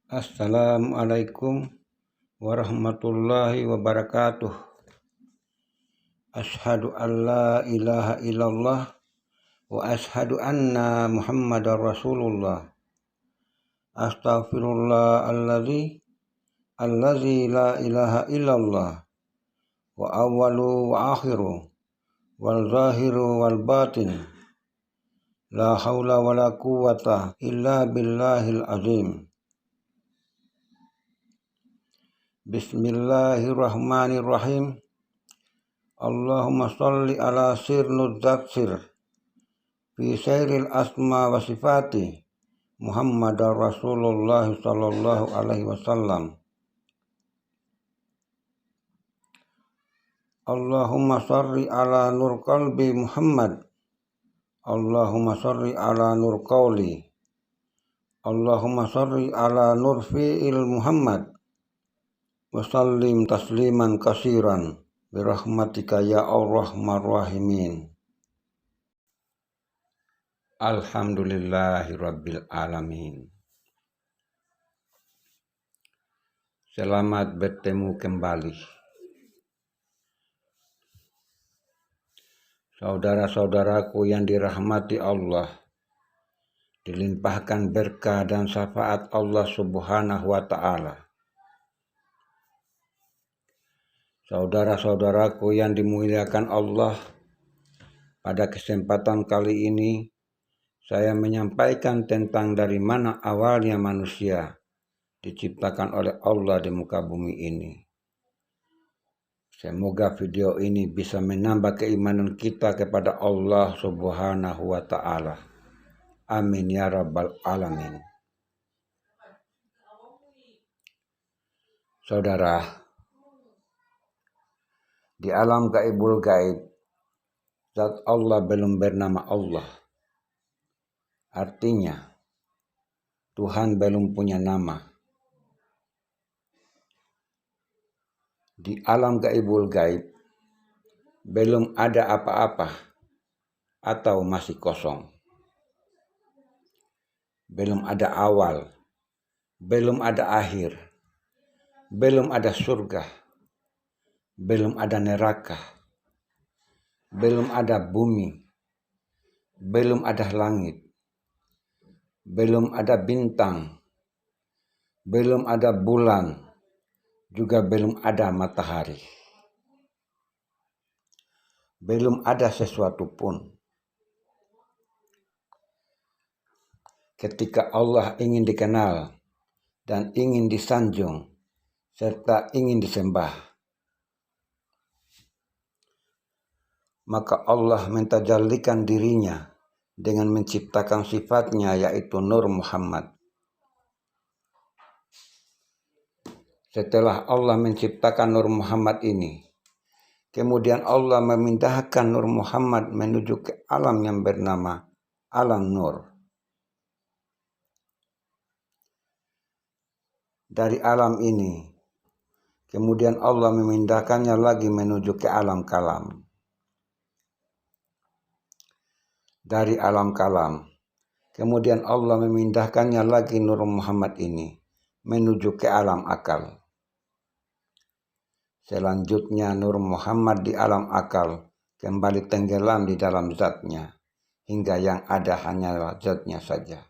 Assalamualaikum warahmatullahi wabarakatuh. Ashhadu an la ilaha illallah wa ashhadu anna Muhammadar Rasulullah. Astaghfirullah allazi la ilaha illallah wa awwalu wa akhiru wal zahiru wal batin. La haula wa la quwwata illa billahil azim. Bismillahirrahmanirrahim. Allahumma sholli ala sirnud zaksir fi sairil asma wa sifati Muhammadar Rasulullah sallallahu alaihi wasallam. Allahumma sholli ala nur qalbi Muhammad. Allahumma sholli ala nur qawli. Allahumma sholli ala nur fi'il Muhammad. Wa sallim tasliman kasiran birahmatika ya arhamar rahimin. Alhamdulillahi alamin. Selamat bertemu kembali. Saudara-saudaraku yang dirahmati Allah, dilimpahkan berkah dan syafaat Allah Subhanahu wa ta'ala. Saudara-saudaraku yang dimuliakan Allah, pada kesempatan kali ini saya menyampaikan tentang dari mana awalnya manusia diciptakan oleh Allah di muka bumi ini. Semoga video ini bisa menambah keimanan kita kepada Allah Subhanahu wa ta'ala. Amin ya rabbal alamin. Saudara, di alam gaibul gaib, zat Allah belum bernama Allah. Artinya, Tuhan belum punya nama. Di alam gaibul gaib, belum ada apa-apa atau masih kosong. Belum ada awal, belum ada akhir, belum ada surga, belum ada neraka, belum ada bumi, belum ada langit, belum ada bintang, belum ada bulan, juga belum ada matahari. Belum ada sesuatu pun. Ketika Allah ingin dikenal dan ingin disanjung serta ingin disembah, maka Allah mentajallikan dirinya dengan menciptakan sifatnya, yaitu Nur Muhammad. Setelah Allah menciptakan Nur Muhammad ini, kemudian Allah memindahkan Nur Muhammad menuju ke alam yang bernama Alam Nur. Dari alam ini, kemudian Allah memindahkannya lagi menuju ke alam kalam. Dari alam kalam, kemudian Allah memindahkannya lagi Nur Muhammad ini menuju ke alam akal. Selanjutnya Nur Muhammad di alam akal kembali tenggelam di dalam zatnya, hingga yang ada hanyalah zatnya saja.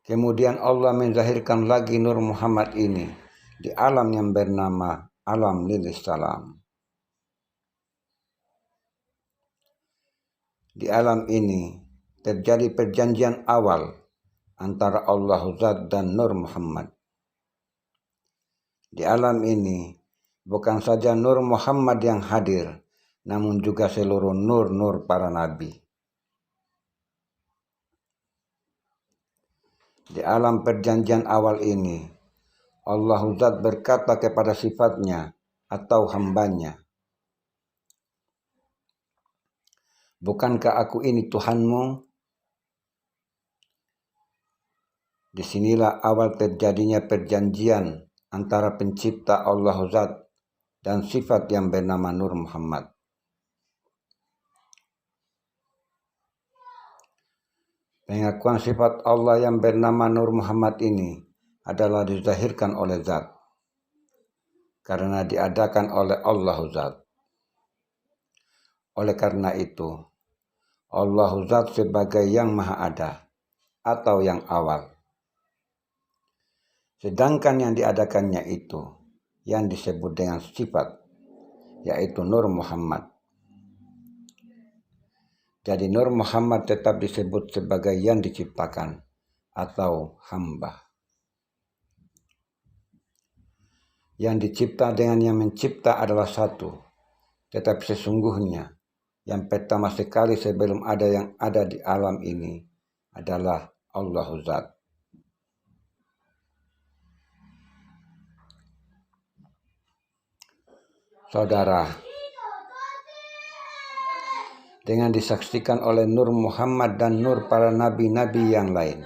Kemudian Allah menzahirkan lagi Nur Muhammad ini di alam yang bernama Alam Lilis Salam. Di alam ini terjadi perjanjian awal antara Allah Zat dan Nur Muhammad. Di alam ini bukan saja Nur Muhammad yang hadir, namun juga seluruh nur-nur para nabi. Di alam perjanjian awal ini, Allah Zat berkata kepada sifatnya atau hambanya, "Bukankah aku ini Tuhanmu?" Disinilah awal terjadinya perjanjian antara pencipta Allah Zat dan sifat yang bernama Nur Muhammad. Pengakuan sifat Allah yang bernama Nur Muhammad ini adalah dizahirkan oleh zat, karena diadakan oleh Allah zat. Oleh karena itu, Allah zat sebagai yang maha ada atau yang awal. Sedangkan yang diadakannya itu yang disebut dengan sifat, yaitu Nur Muhammad. Jadi Nur Muhammad tetap disebut sebagai yang diciptakan atau hamba. Yang dicipta dengan yang mencipta adalah satu, tetapi sesungguhnya yang pertama sekali sebelum ada yang ada di alam ini adalah Allah Zat. Saudara, dengan disaksikan oleh Nur Muhammad dan Nur para nabi-nabi yang lain,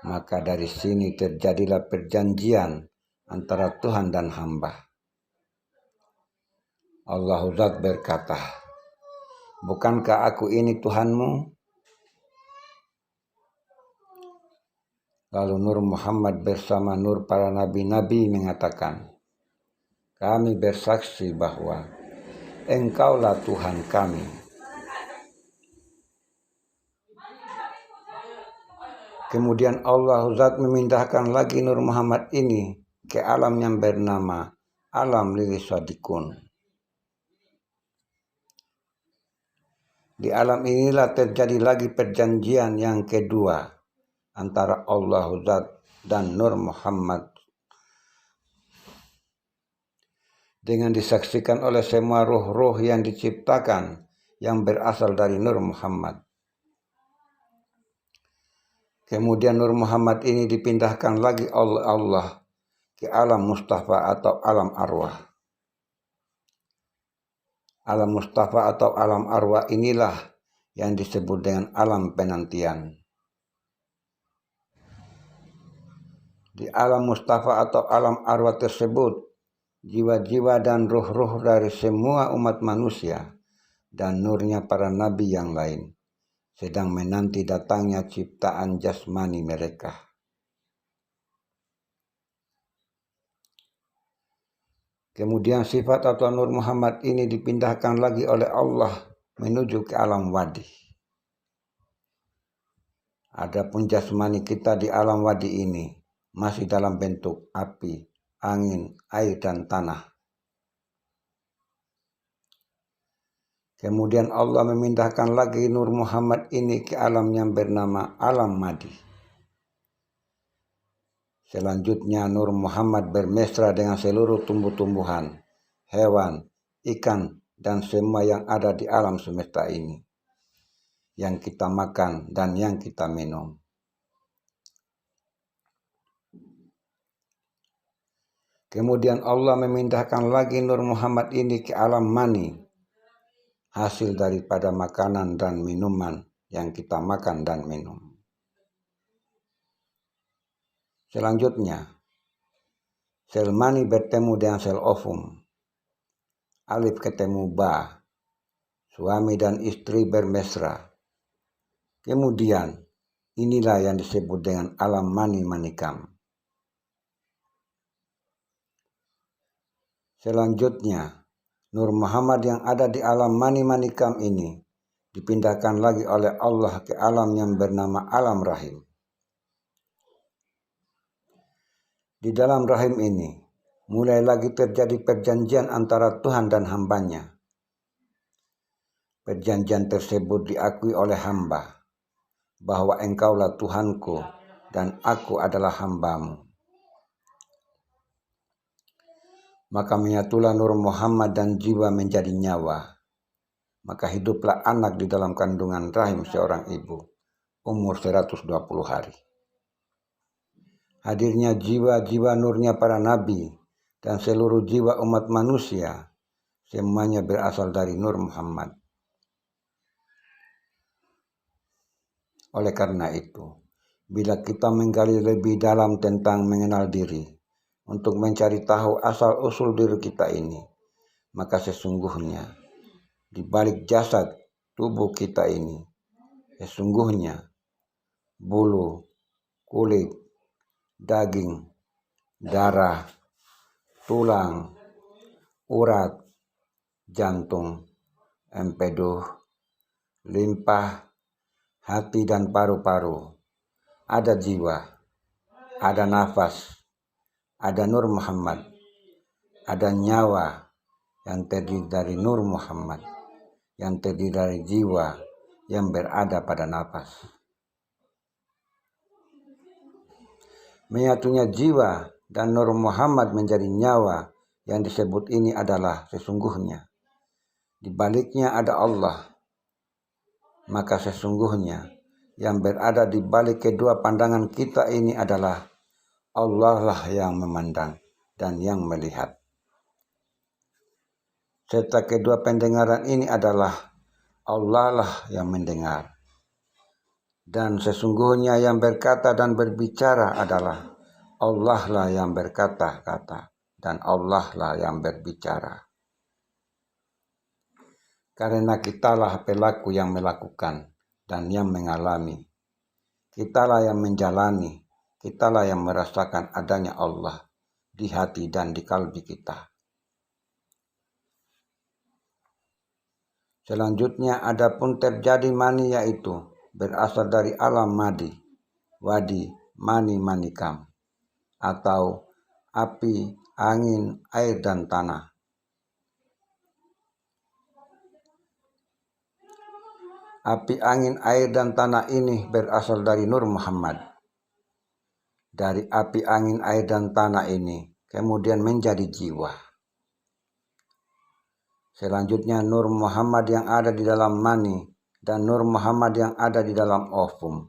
maka dari sini terjadilah perjanjian antara Tuhan dan hamba. Allah Zat berkata, "Bukankah aku ini Tuhanmu?" Lalu Nur Muhammad bersama Nur para nabi-nabi mengatakan, "Kami bersaksi bahwa Engkaulah Tuhan kami." Kemudian Allah Zat memindahkan lagi Nur Muhammad ini ke alam yang bernama alam lilis wadikun. Di alam inilah terjadi lagi perjanjian yang kedua antara Allah Zat dan Nur Muhammad, dengan disaksikan oleh semua roh-roh yang diciptakan yang berasal dari Nur Muhammad. Kemudian Nur Muhammad ini dipindahkan lagi oleh Allah ke alam Mustafa atau alam arwah. Alam Mustafa atau alam arwah inilah yang disebut dengan alam penantian. Di alam Mustafa atau alam arwah tersebut, jiwa-jiwa dan roh-roh dari semua umat manusia dan nurnya para nabi yang lain sedang menanti datangnya ciptaan jasmani mereka. Kemudian sifat atau Nur Muhammad ini dipindahkan lagi oleh Allah menuju ke alam wadi. Adapun jasmani kita di alam wadi ini masih dalam bentuk api, angin, air, dan tanah. Kemudian Allah memindahkan lagi Nur Muhammad ini ke alam yang bernama alam madi. Selanjutnya Nur Muhammad bermesra dengan seluruh tumbuh-tumbuhan, hewan, ikan, dan semua yang ada di alam semesta ini, yang kita makan dan yang kita minum. Kemudian Allah memindahkan lagi Nur Muhammad ini ke alam mani, hasil daripada makanan dan minuman yang kita makan dan minum. Selanjutnya, sel mani bertemu dengan sel ovum. Alif ketemu ba, suami dan istri bermesra. Kemudian, inilah yang disebut dengan alam mani manikam. Selanjutnya, Nur Muhammad yang ada di alam mani manikam ini dipindahkan lagi oleh Allah ke alam yang bernama alam rahim. Di dalam rahim ini, mulai lagi terjadi perjanjian antara Tuhan dan hambanya. Perjanjian tersebut diakui oleh hamba, bahwa Engkaulah Tuhanku dan aku adalah hambamu. Maka menyatulah Nur Muhammad dan jiwa menjadi nyawa. Maka hiduplah anak di dalam kandungan rahim seorang ibu, umur 120 hari. Hadirnya jiwa-jiwa nurnya para nabi dan seluruh jiwa umat manusia, semuanya berasal dari Nur Muhammad. Oleh karena itu, bila kita menggali lebih dalam tentang mengenal diri, untuk mencari tahu asal-usul diri kita ini, maka sesungguhnya di balik jasad tubuh kita ini, sesungguhnya bulu, kulit, daging, darah, tulang, urat, jantung, empedu, limpa, hati dan paru-paru. Ada jiwa, ada nafas, ada Nur Muhammad, ada nyawa yang terdiri dari Nur Muhammad, yang terdiri dari jiwa yang berada pada nafas. Menyatunya jiwa dan Nur Muhammad menjadi nyawa yang disebut ini adalah sesungguhnya. Di baliknya ada Allah. Maka sesungguhnya yang berada di balik kedua pandangan kita ini adalah Allah lah yang memandang dan yang melihat. Serta kedua pendengaran ini adalah Allah lah yang mendengar. Dan sesungguhnya yang berkata dan berbicara adalah Allah lah yang berkata-kata dan Allah lah yang berbicara. Karena kitalah pelaku yang melakukan dan yang mengalami. Kitalah yang menjalani, kitalah yang merasakan adanya Allah di hati dan di kalbi kita. Selanjutnya adapun terjadi mani yaitu berasal dari alam madi, wadi, mani, manikam, atau api, angin, air, dan tanah. Api, angin, air, dan tanah ini berasal dari Nur Muhammad. Dari api, angin, air, dan tanah ini kemudian menjadi jiwa. Selanjutnya Nur Muhammad yang ada di dalam mani dan Nur Muhammad yang ada di dalam ovum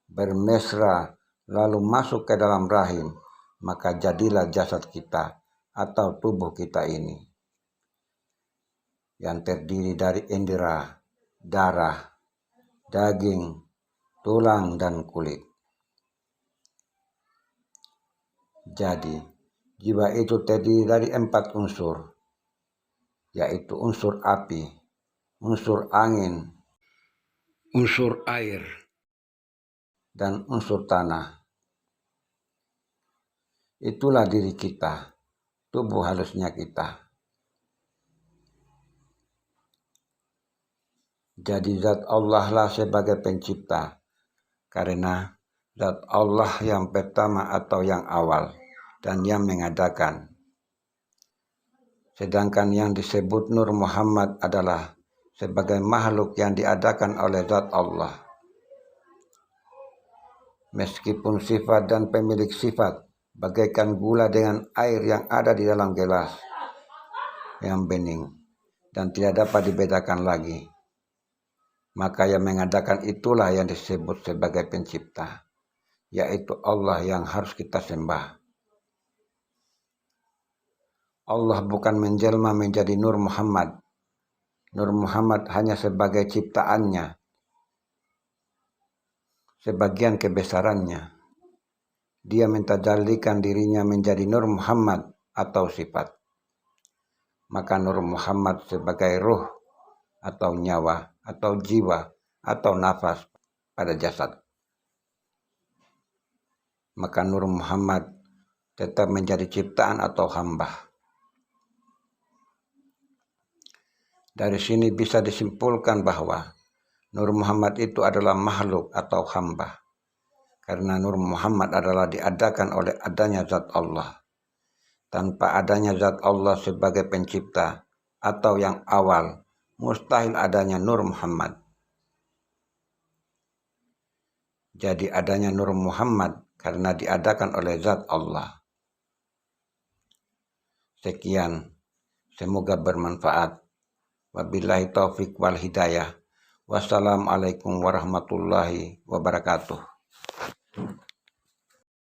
bermesra lalu masuk ke dalam rahim, maka jadilah jasad kita atau tubuh kita ini yang terdiri dari indera, darah, daging, tulang, dan kulit. Jadi jiwa itu terdiri dari 4 unsur, yaitu unsur api, unsur angin, unsur air, dan unsur tanah. Itulah diri kita, tubuh halusnya kita. Jadi zat Allah lah sebagai pencipta, karena zat Allah yang pertama atau yang awal dan yang mengadakan. Sedangkan yang disebut Nur Muhammad adalah sebagai makhluk yang diadakan oleh zat Allah. Meskipun sifat dan pemilik sifat bagaikan gula dengan air yang ada di dalam gelas yang bening dan tidak dapat dibedakan lagi, maka yang mengadakan itulah yang disebut sebagai pencipta, yaitu Allah yang harus kita sembah. Allah bukan menjelma menjadi Nur Muhammad. Nur Muhammad hanya sebagai ciptaannya, sebagian kebesarannya. Dia mentajalikan dirinya menjadi Nur Muhammad atau sifat. Maka Nur Muhammad sebagai ruh atau nyawa atau jiwa atau nafas pada jasad. Maka Nur Muhammad tetap menjadi ciptaan atau hamba. Dari sini bisa disimpulkan bahwa Nur Muhammad itu adalah makhluk atau hamba. Karena Nur Muhammad adalah diadakan oleh adanya zat Allah. Tanpa adanya zat Allah sebagai pencipta atau yang awal, mustahil adanya Nur Muhammad. Jadi adanya Nur Muhammad karena diadakan oleh zat Allah. Sekian, semoga bermanfaat. Wabillahi taufik wal hidayah. Wassalamualaikum warahmatullahi wabarakatuh.